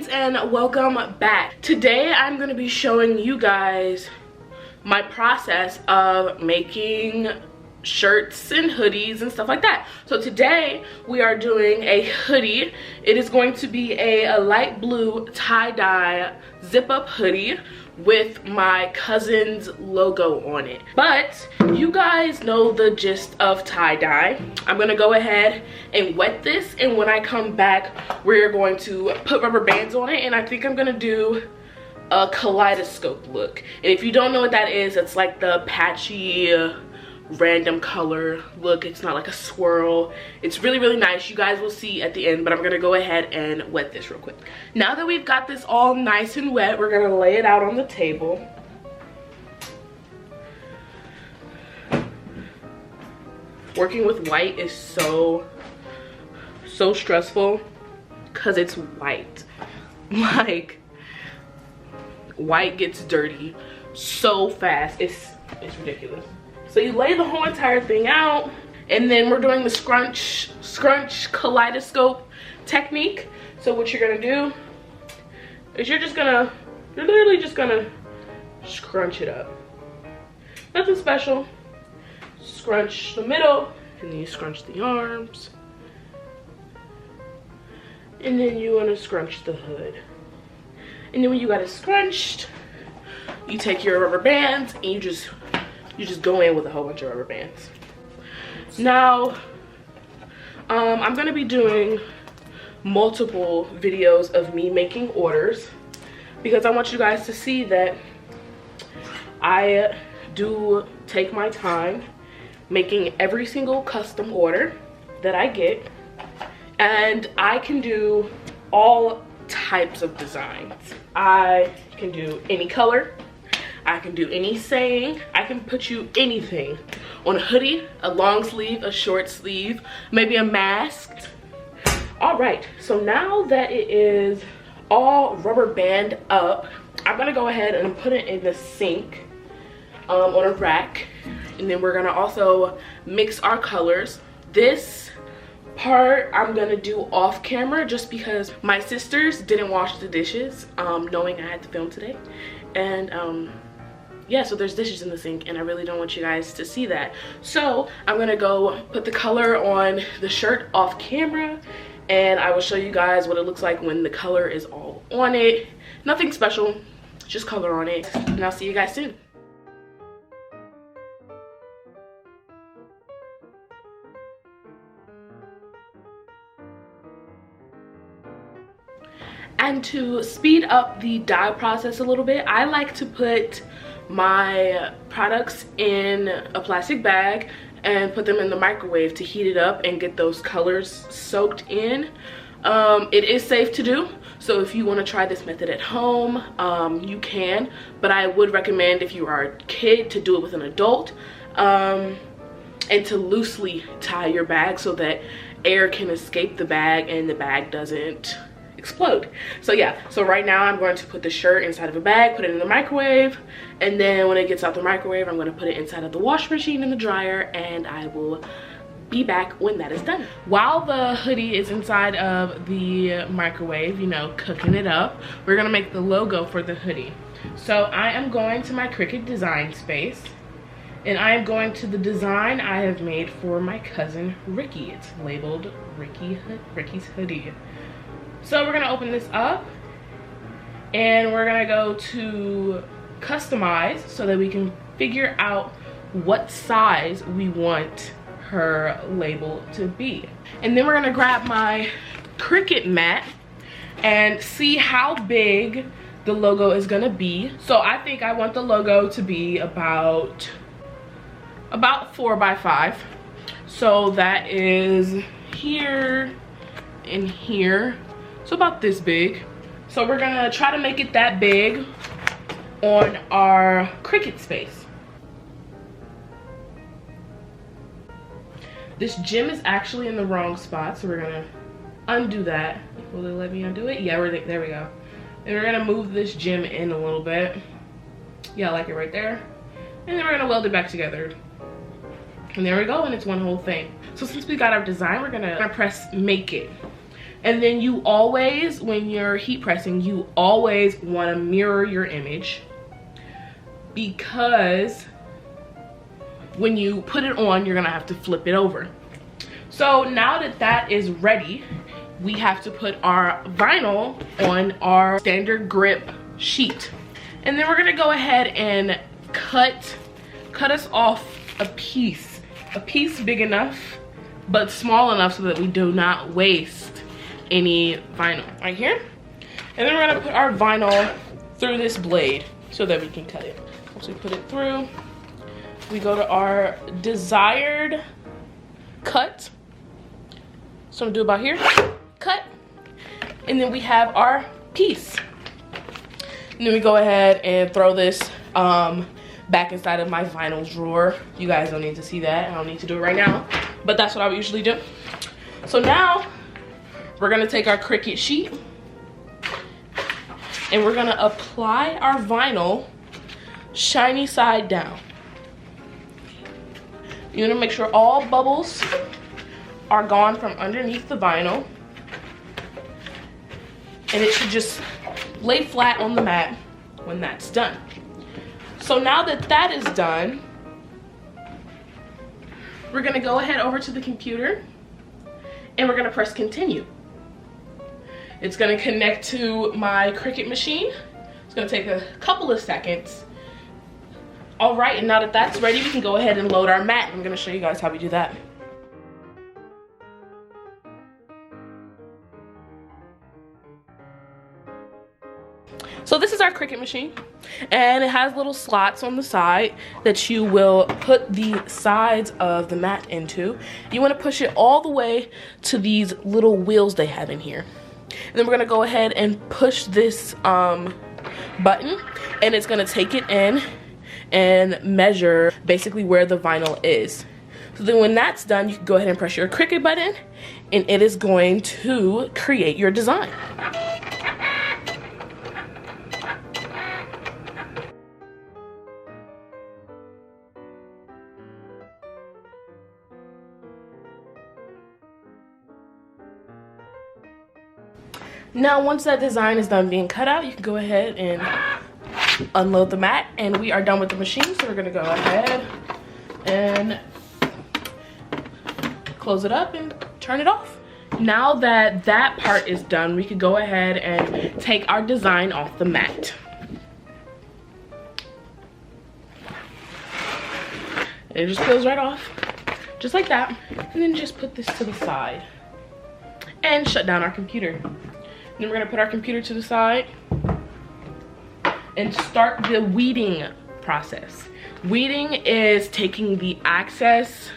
queens, and welcome back. Today I'm going to be showing you guys my process of making shirts and hoodies and stuff like that. So today we are doing a hoodie. It is going to be a light blue tie-dye zip-up hoodie with my cousin's logo on it. But you guys know the gist of tie-dye. I'm gonna go ahead and wet this, and when I come back we're going to put rubber bands on it, and I think I'm gonna do a kaleidoscope look. And if you don't know what that is, it's like the patchy random color look. It's not like a swirl. It's really, really nice. You guys will see at the end, but I'm gonna go ahead and wet this real quick. Now that we've got this all nice and wet, we're gonna lay it out on the table. Working with white is so stressful because it's white. Like, white gets dirty so fast. It's ridiculous. So you lay the whole entire thing out, and then we're doing the scrunch kaleidoscope technique. So what you're gonna do is you're literally just gonna scrunch it up. Nothing special. Scrunch the middle, and then you scrunch the arms, and then you want to scrunch the hood. And then when you got it scrunched, you take your rubber bands and you just go in with a whole bunch of rubber bands. Now I'm gonna be doing multiple videos of me making orders because I want you guys to see that I do take my time making every single custom order that I get, and I can do all types of designs. I can do any color, I can do any saying, I can put you anything on a hoodie, a long sleeve, a short sleeve, maybe a mask. All right, so now that it is all rubber band up, I'm gonna go ahead and put it in the sink on a rack, and then we're gonna also mix our colors. This part I'm gonna do off camera just because my sisters didn't wash the dishes, knowing I had to film today, and yeah, so there's dishes in the sink and I really don't want you guys to see that. So I'm gonna go put the color on the shirt off camera, and I will show you guys what it looks like when the color is all on it. Nothing special, just color on it, and I'll see you guys soon. And to speed up the dye process a little bit, I like to put my products in a plastic bag and put them in the microwave to heat it up and get those colors soaked in. It is safe to do, so if you want to try this method at home, you can, but I would recommend, if you are a kid, to do it with an adult, and to loosely tie your bag so that air can escape the bag and the bag doesn't explode. So yeah, so right now I'm going to put the shirt inside of a bag, put it in the microwave, and then when it gets out the microwave, I'm going to put it inside of the wash machine in the dryer, and I will be back when that is done. While the hoodie is inside of the microwave, you know, cooking it up, we're gonna make the logo for the hoodie. So I am going to my Cricut design space, and I am going to the design I have made for my cousin Ricky. It's labeled Ricky's hoodie. So we're gonna open this up, and we're gonna go to customize so that we can figure out what size we want her label to be. And then we're gonna grab my Cricut mat and see how big the logo is gonna be. So I think I want the logo to be about 4 by 5. So that is here and here. So about this big. So we're gonna try to make it that big on our Cricut space. This gem is actually in the wrong spot, so we're gonna undo that. Will it let me undo it? Yeah, there we go. And we're gonna move this gem in a little bit. Yeah, I like it right there. And then we're gonna weld it back together. And there we go, and it's one whole thing. So since we got our design, we're gonna press make it. And then you always, when you're heat pressing, you always want to mirror your image, because when you put it on, you're gonna have to flip it over. So now that that is ready, we have to put our vinyl on our standard grip sheet. And then we're gonna go ahead and cut us off a piece big enough but small enough so that we do not waste any vinyl right here. And then we're gonna put our vinyl through this blade so that we can cut it. Once we put it through, we go to our desired cut. So I'm gonna do about here, cut, and then we have our piece. And then we go ahead and throw this back inside of my vinyl drawer. You guys don't need to see that. I don't need to do it right now, but that's what I would usually do. So now we're gonna take our Cricut sheet and we're gonna apply our vinyl shiny side down. You wanna make sure all bubbles are gone from underneath the vinyl, and it should just lay flat on the mat when that's done. So now that that is done, we're gonna go ahead over to the computer and we're gonna press continue. It's gonna connect to my Cricut machine. It's gonna take a couple of seconds. All right, and now that that's ready, we can go ahead and load our mat. I'm gonna show you guys how we do that. So this is our Cricut machine, and it has little slots on the side that you will put the sides of the mat into. You want to push it all the way to these little wheels they have in here. And then we're going to go ahead and push this button, and it's going to take it in and measure basically where the vinyl is. So then when that's done, you can go ahead and press your Cricut button, and it is going to create your design. Now, once that design is done being cut out, you can go ahead and unload the mat, and we are done with the machine. So we're gonna go ahead and close it up and turn it off. Now that that part is done, we could go ahead and take our design off the mat. And it just peels right off, just like that. And then just put this to the side and shut down our computer. Then we're gonna put our computer to the side and start the weeding process. Weeding is taking the excess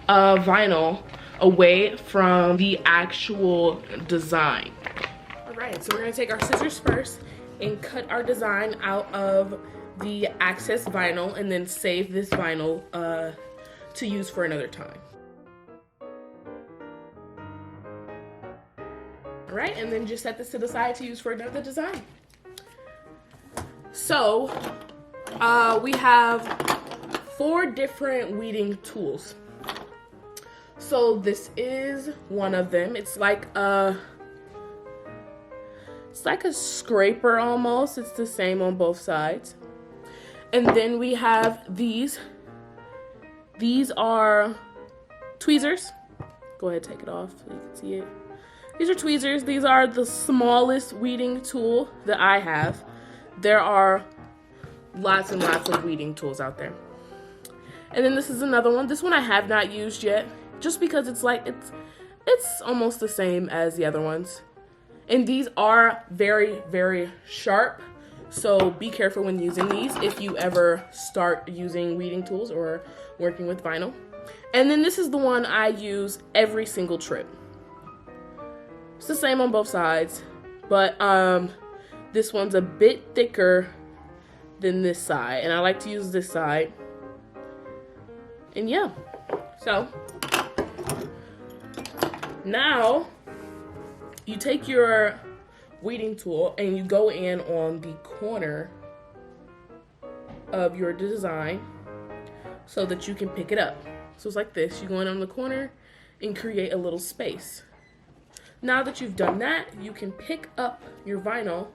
of vinyl away from the actual design. All right, so we're gonna take our scissors first and cut our design out of the excess vinyl, and then save this vinyl to use for another time. All right, and then just set this to the side to use for another design. So we have 4 different weeding tools. So this is one of them. It's like a scraper almost. It's the same on both sides. And then we have these. These are tweezers. Go ahead, take it off so you can see it. These are tweezers. These are the smallest weeding tool that I have. There are lots and lots of weeding tools out there. And then this is another one. This one I have not used yet, just because it's almost the same as the other ones. And these are very, very sharp. So be careful when using these if you ever start using weeding tools or working with vinyl. And then this is the one I use every single trip. It's the same on both sides, but this one's a bit thicker than this side, and I like to use this side. And yeah, so now you take your weeding tool and you go in on the corner of your design so that you can pick it up. So it's like this. You go in on the corner and create a little space. Now that you've done that, you can pick up your vinyl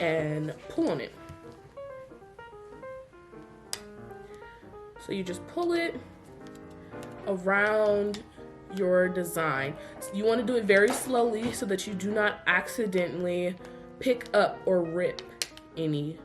and pull on it. So you just pull it around your design. So you want to do it very slowly so that you do not accidentally pick up or rip any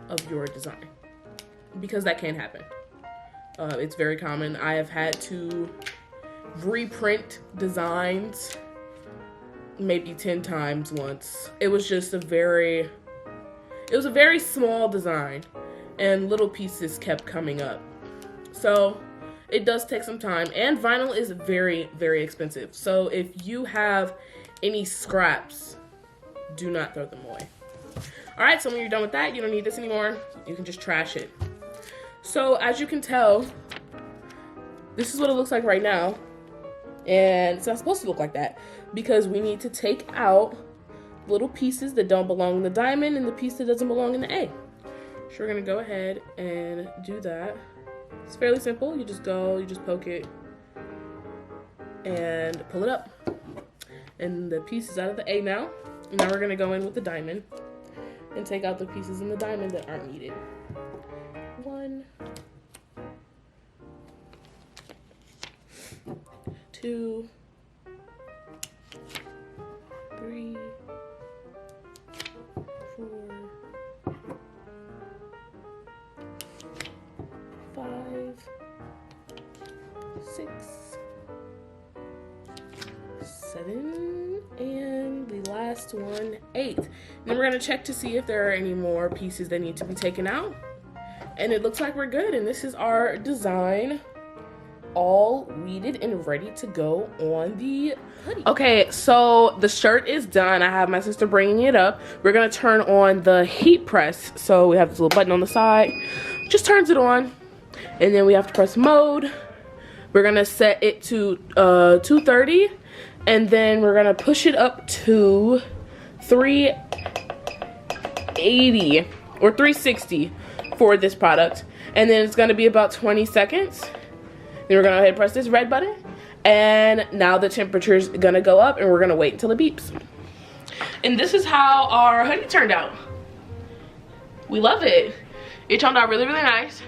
of your design, because that can happen. It's very common. I have had to reprint designs maybe 10 times once. It was just a very small design and little pieces kept coming up. So it does take some time, and vinyl is very, very expensive. So if you have any scraps, do not throw them away. All right, so when you're done with that, you don't need this anymore. You can just trash it. So as you can tell, this is what it looks like right now. And it's not supposed to look like that because we need to take out little pieces that don't belong in the diamond and the piece that doesn't belong in the A. So we're gonna go ahead and do that. It's fairly simple. You just poke it and pull it up. And the piece is out of the A now. Now we're gonna go in with the diamond and take out the pieces in the diamond that aren't needed. 1, 2, 3, 4, 5, 6, 7, and the last one, 8. Then we're gonna check to see if there are any more pieces that need to be taken out. And it looks like we're good, and this is our design all weeded and ready to go on the hoodie. Okay, so the shirt is done. I have my sister bringing it up. We're gonna turn on the heat press. So we have this little button on the side, just turns it on, and then we have to press mode. We're gonna set it to 230, and then we're gonna push it up to 380 or 360 for this product, and then it's gonna be about 20 seconds. Then we're gonna go ahead and press this red button, and now the temperature's gonna go up, and we're gonna wait until it beeps. And this is how our hoodie turned out. We love it. It turned out really, really nice.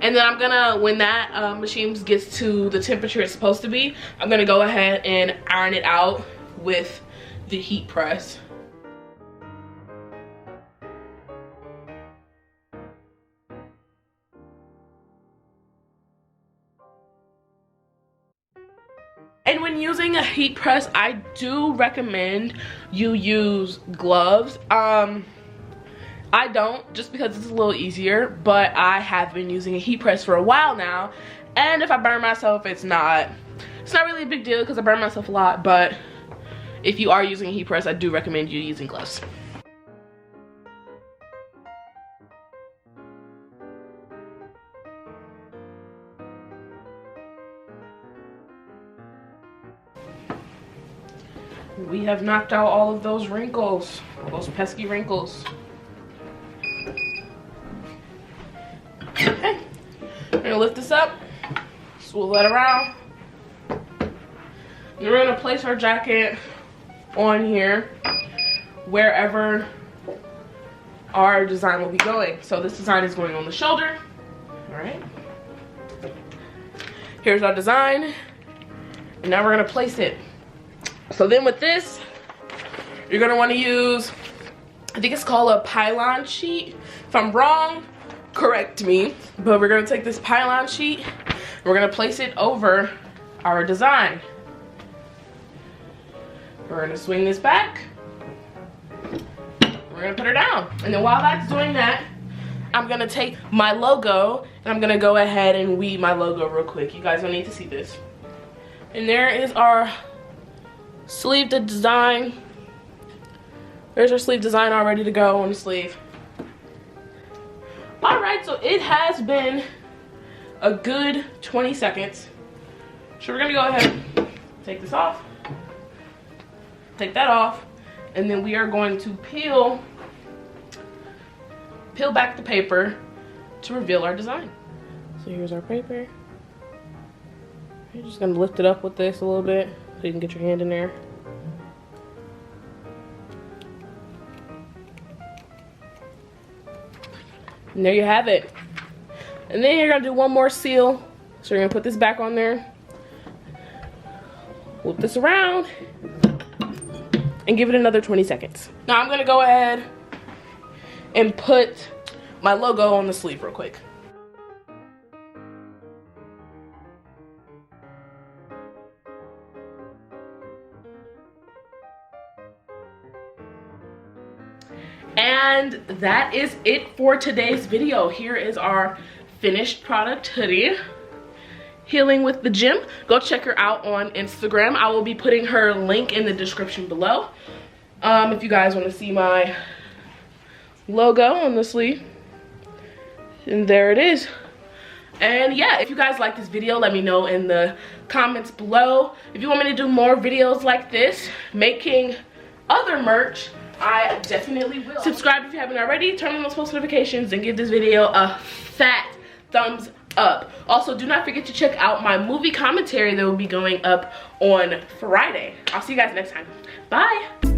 And then I'm gonna, when that machine gets to the temperature it's supposed to be, I'm gonna go ahead and iron it out with the heat press. And when using a heat press, I do recommend you use gloves. I don't, just because it's a little easier, but I have been using a heat press for a while now, and if I burn myself, it's not really a big deal because I burn myself a lot. But if you are using a heat press, I do recommend you using gloves. We have knocked out all of those wrinkles, those pesky wrinkles. Okay, we're gonna lift this up, swivel that around. And we're gonna place our jacket on here wherever our design will be going. So this design is going on the shoulder. All right. Here's our design. And now we're gonna place it. So then with this, you're gonna wanna use, I think it's called a pylon sheet. If I'm wrong, correct me. But we're gonna take this pylon sheet, we're gonna place it over our design. We're gonna swing this back. We're gonna put her down. And then while that's doing that, I'm gonna take my logo and I'm gonna go ahead and weed my logo real quick. You guys don't need to see this. And there is our sleeve design. There's our sleeve design all ready to go on the sleeve. All right, so it has been a good 20 seconds. So we're gonna go ahead and take this off, take that off, and then we are going to peel back the paper to reveal our design. So here's our paper. You're just gonna lift it up with this a little bit so you can get your hand in there. And there you have it. And then you're gonna do one more seal. So you're gonna put this back on there. Flip this around. And give it another 20 seconds. Now I'm gonna go ahead and put my logo on the sleeve real quick. And that is it for today's video. Here is our finished product hoodie. Healing with the Gym. Go check her out on Instagram. I will be putting her link in the description below. If you guys want to see my logo on the sleeve. And there it is. And yeah, if you guys like this video, let me know in the comments below. If you want me to do more videos like this, making other merch, I definitely will. Subscribe if you haven't already, turn on those post notifications, and give this video a fat thumbs up. Also, do not forget to check out my movie commentary that will be going up on Friday. I'll see you guys next time. Bye.